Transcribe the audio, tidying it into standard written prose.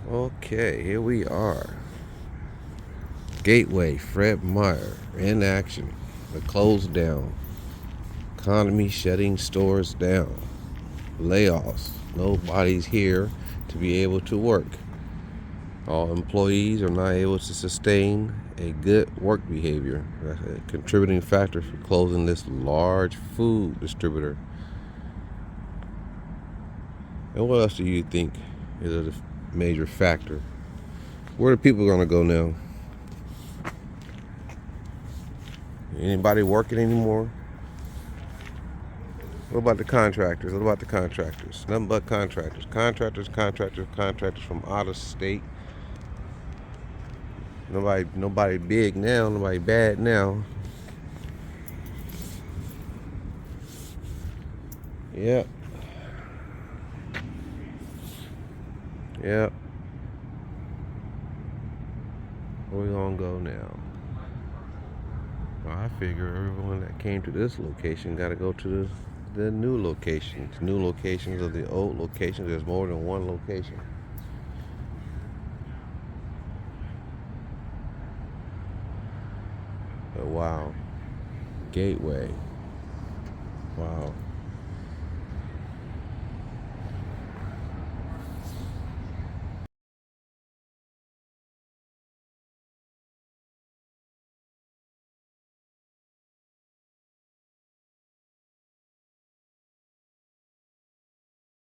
Okay, here we are. Gateway, Fred Meyers in action. The close down. Economy shutting stores down. Layoffs. Nobody's here to be able to work. All employees are not able to sustain a good work behavior. That's a contributing factor for closing this large food distributor. And what else do you think is a major factor? Where are people going to go now? Anybody working anymore? What about the contractors? Nothing but contractors. Contractors from out of state. Nobody big now. Nobody bad now. Yep. Yep. Where we gonna go now? Well, I figure everyone that came to this location got to go to the new locations. New locations of the old locations. There's more than one location. But wow. Gateway. Wow.